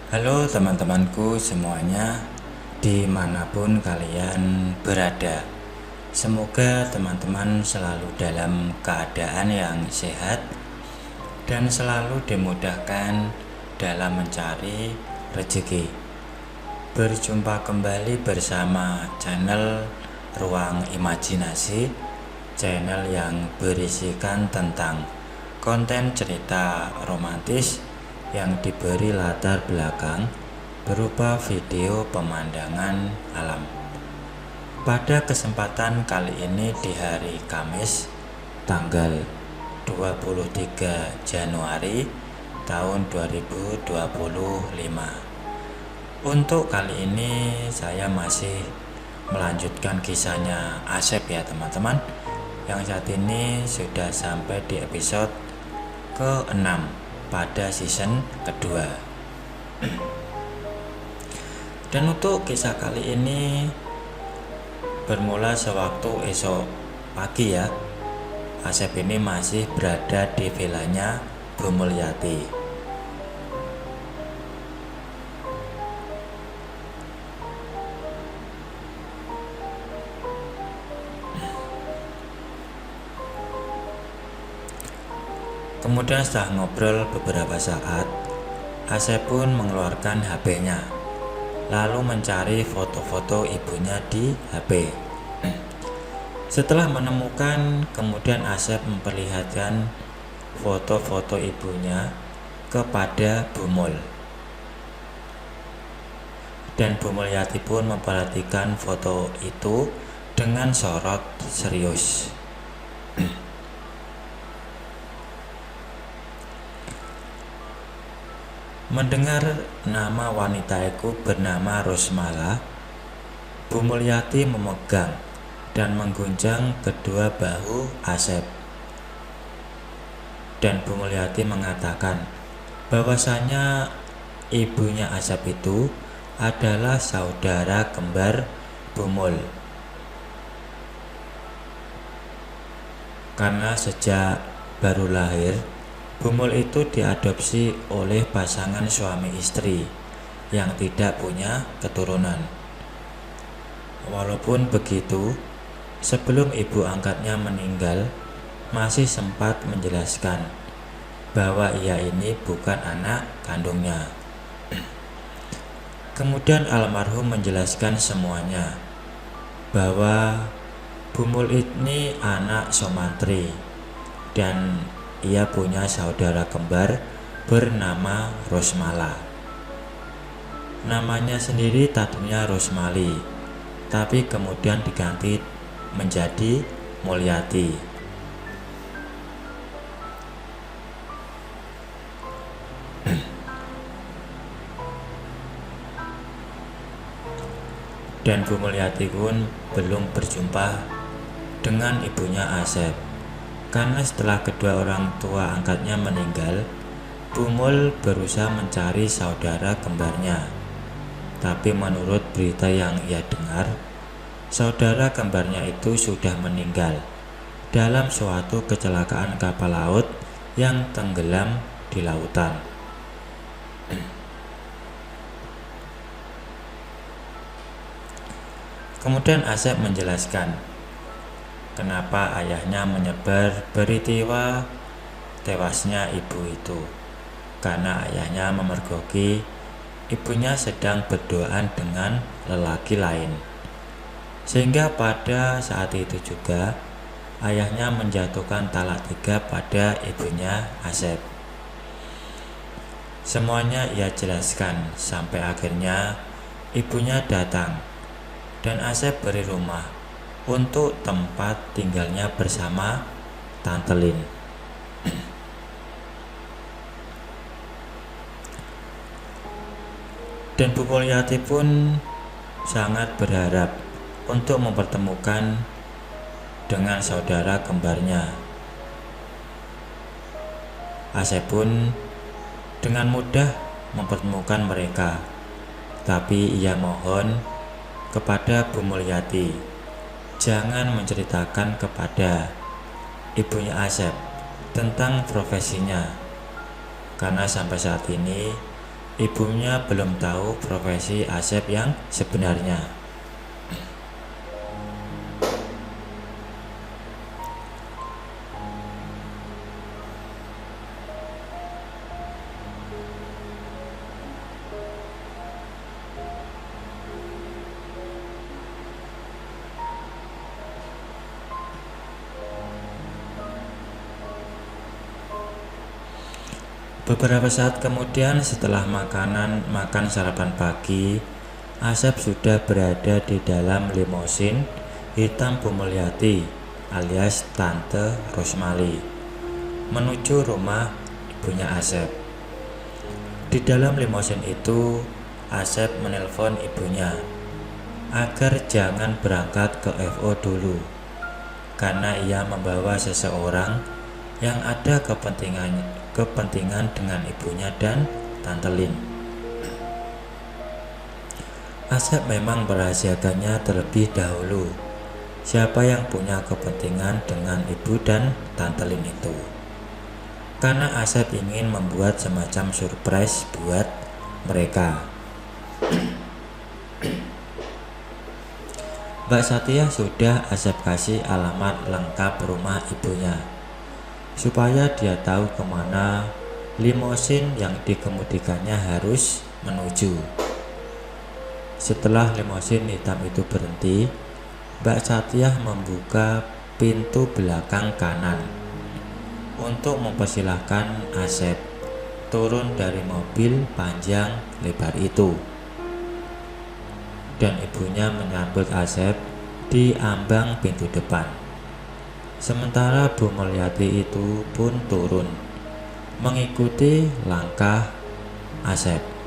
Halo teman-temanku semuanya, dimanapun kalian berada. Semoga teman-teman selalu dalam keadaan yang sehat dan selalu dimudahkan dalam mencari rezeki. Berjumpa kembali bersama channel Ruang Imajinasi, channel yang berisikan tentang konten cerita romantis yang diberi latar belakang berupa video pemandangan alam. Pada kesempatan kali ini di hari Kamis tanggal 23 Januari tahun 2025. Untuk kali ini saya masih melanjutkan kisahnya Asep ya teman-teman, yang saat ini sudah sampai di episode ke-6 pada season kedua. Dan untuk kisah kali ini bermula sewaktu esok pagi ya. Asep ini masih berada di vilanya Bu Mulyati. Kemudian setelah ngobrol beberapa saat, Asep pun mengeluarkan HP-nya, lalu mencari foto-foto ibunya di HP. Setelah menemukan, kemudian Asep memperlihatkan foto-foto ibunya kepada Bu Mul. Dan Bu Mulyati pun memperhatikan foto itu dengan sorot serius. Mendengar nama wanita itu bernama Rosmala, Bu Mulyati memegang dan mengguncang kedua bahu Asep. Dan Bu Mulyati mengatakan bahwasanya ibunya Asep itu adalah saudara kembar Bu Mul. Karena sejak baru lahir, Bu Mul itu diadopsi oleh pasangan suami istri yang tidak punya keturunan. Walaupun begitu, sebelum ibu angkatnya meninggal, masih sempat menjelaskan bahwa ia ini bukan anak kandungnya. Kemudian almarhum menjelaskan semuanya, bahwa Bu Mul ini anak Somantri dan ia punya saudara kembar bernama Rosmala. Namanya sendiri tadinya Rosmali, tapi kemudian diganti menjadi Mulyati. Dan Bu Mulyati pun belum berjumpa dengan ibunya Asep, karena setelah kedua orang tua angkatnya meninggal, Bu Mul berusaha mencari saudara kembarnya. Tapi menurut berita yang ia dengar, saudara kembarnya itu sudah meninggal dalam suatu kecelakaan kapal laut yang tenggelam di lautan. Kemudian Asep menjelaskan kenapa ayahnya menyebar peristiwa tewasnya ibu itu, karena ayahnya memergoki ibunya sedang berduaan dengan lelaki lain, sehingga pada saat itu juga ayahnya menjatuhkan talak 3 pada ibunya Asep. Semuanya ia jelaskan sampai akhirnya ibunya datang dan Asep beri rumah untuk tempat tinggalnya bersama Tante Lin. Dan Bu Mulyati pun sangat berharap untuk mempertemukan dengan saudara kembarnya. Asep pun dengan mudah mempertemukan mereka, tapi ia mohon kepada Bu Mulyati jangan menceritakan kepada ibunya Asep tentang profesinya, karena sampai saat ini Ibunya belum tahu profesi Asep yang sebenarnya. Beberapa saat kemudian setelah makan sarapan pagi, Asep sudah berada di dalam limosin hitam Bu Mulyati alias Tante Rosmali menuju rumah ibunya Asep. Di dalam limosin itu, Asep menelpon ibunya agar jangan berangkat ke FO dulu karena ia membawa seseorang yang ada kepentingan dengan ibunya dan Tante Lin. Asep memang merahasiakannya terlebih dahulu siapa yang punya kepentingan dengan ibu dan Tante Lin itu, karena Asep ingin membuat semacam surprise buat mereka. Mbak Satya sudah Asep kasih alamat lengkap rumah ibunya supaya dia tahu kemana limosin yang dikemudikannya harus menuju. Setelah limosin hitam itu berhenti, Mbak Satya membuka pintu belakang kanan untuk mempersilahkan Asep turun dari mobil panjang lebar itu, dan ibunya menyambut Asep di ambang pintu depan. Sementara Bu Mulyati itu pun turun mengikuti langkah Asep.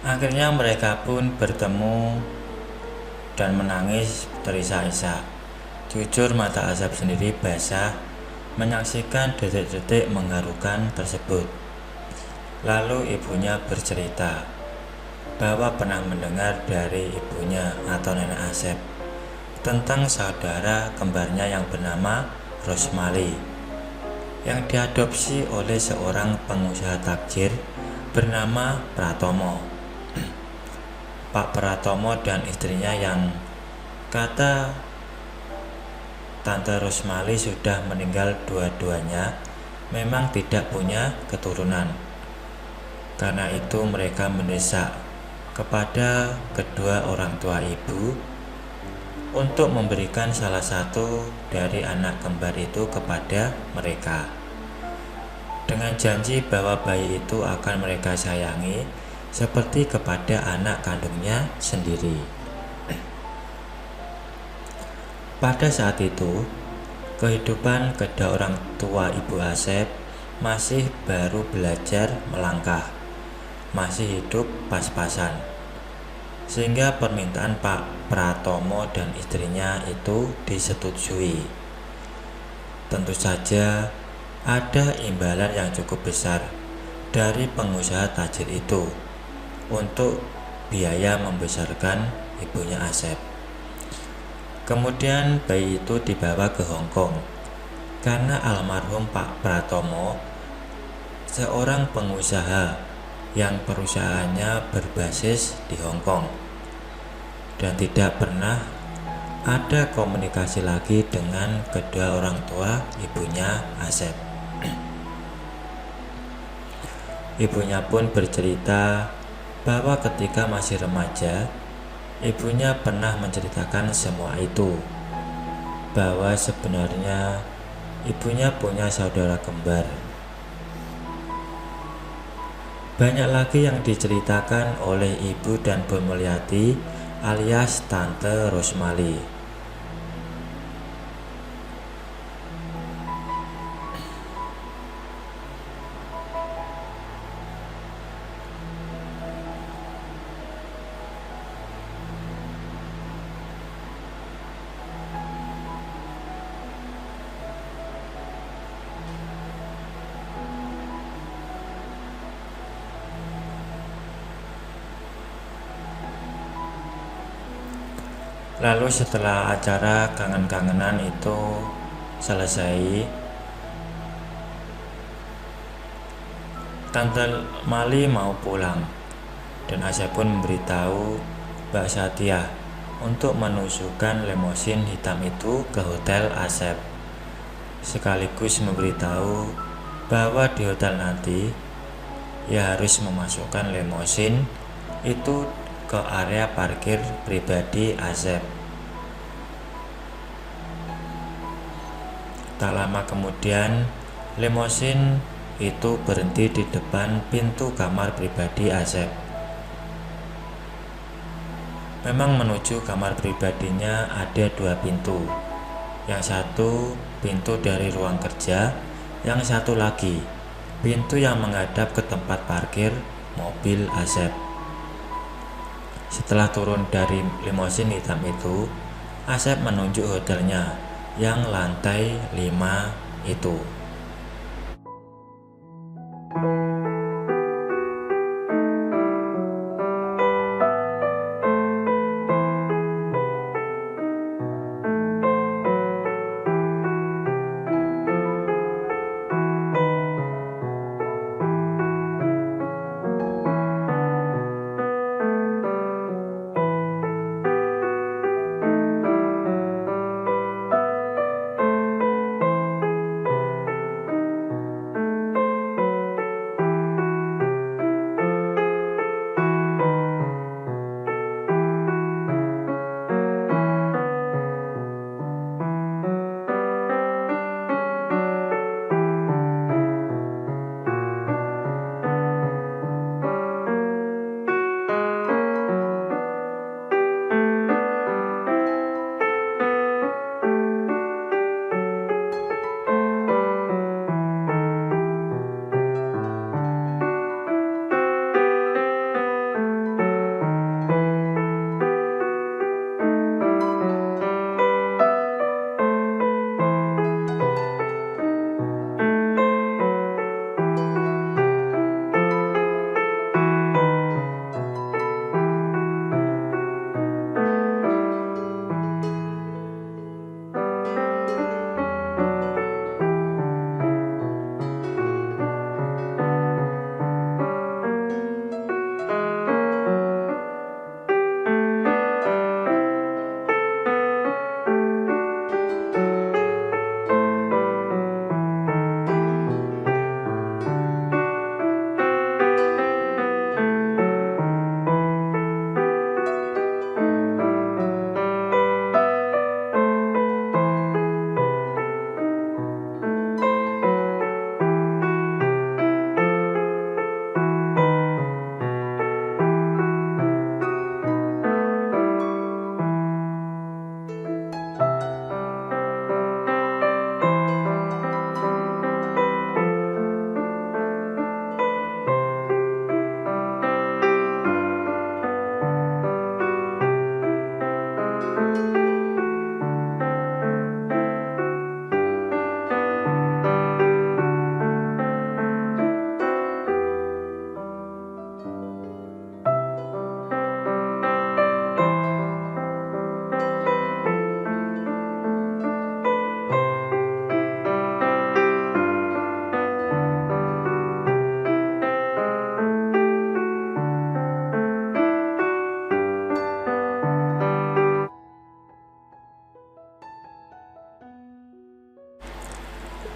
Akhirnya mereka pun bertemu dan menangis terisak-isak. Jujur mata Asep sendiri basah menyaksikan detik-detik mengharukan tersebut. Lalu ibunya bercerita bahwa pernah mendengar dari ibunya atau nenek Asep tentang saudara kembarnya yang bernama Rosmali yang diadopsi oleh seorang pengusaha takjil bernama Pratomo. Pak Pratomo dan istrinya yang kata Tante Rosmali sudah meninggal dua-duanya memang tidak punya keturunan. Karena itu mereka mendesak kepada kedua orang tua ibu untuk memberikan salah satu dari anak kembar itu kepada mereka, dengan janji bahwa bayi itu akan mereka sayangi seperti kepada anak kandungnya sendiri. Pada saat itu, kehidupan kedua orang tua Ibu Asep masih baru belajar melangkah, masih hidup pas-pasan, sehingga permintaan Pak Pratomo dan istrinya itu disetujui. Tentu saja ada imbalan yang cukup besar dari pengusaha tajir itu untuk biaya membesarkan ibunya Asep. Kemudian bayi itu dibawa ke Hong Kong karena almarhum Pak Pratomo seorang pengusaha yang perusahaannya berbasis di Hong Kong dan tidak pernah ada komunikasi lagi dengan kedua orang tua ibunya Asep. Ibunya pun bercerita bahwa ketika masih remaja, ibunya pernah menceritakan semua itu, bahwa sebenarnya ibunya punya saudara kembar. Banyak lagi yang diceritakan oleh Ibu dan Bu Mulyati alias Tante Rosmali. Lalu setelah acara kangen-kangenan itu selesai, Tante Mali mau pulang dan Asep pun memberitahu Mbak Satya untuk menusukkan limosin hitam itu ke hotel Asep, sekaligus memberitahu bahwa di hotel nanti ia harus memasukkan limosin itu ke area parkir pribadi Asep. Tak lama kemudian, limosin itu berhenti di depan pintu kamar pribadi Asep. Memang menuju kamar pribadinya ada dua pintu. Yang satu pintu dari ruang kerja, yang satu lagi pintu yang menghadap ke tempat parkir mobil Asep. Setelah turun dari limosin hitam itu, Asep menunjuk hotelnya yang lantai 5 itu.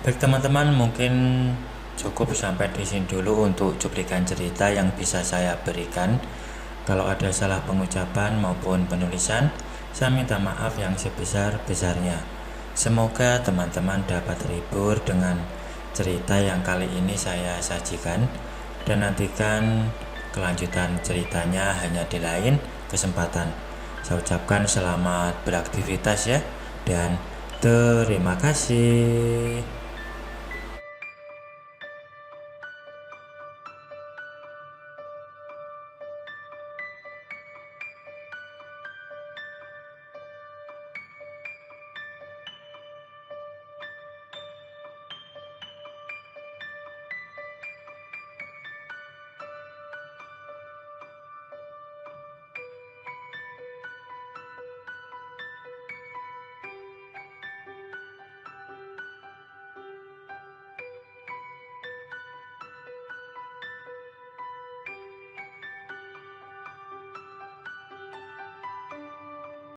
Baik teman-teman, mungkin cukup sampai di sini dulu untuk cuplikan cerita yang bisa saya berikan. Kalau ada salah pengucapan maupun penulisan, saya minta maaf yang sebesar-besarnya. Semoga teman-teman dapat terhibur dengan cerita yang kali ini saya sajikan, dan nantikan kelanjutan ceritanya hanya di lain kesempatan. Saya ucapkan selamat beraktivitas ya, dan terima kasih.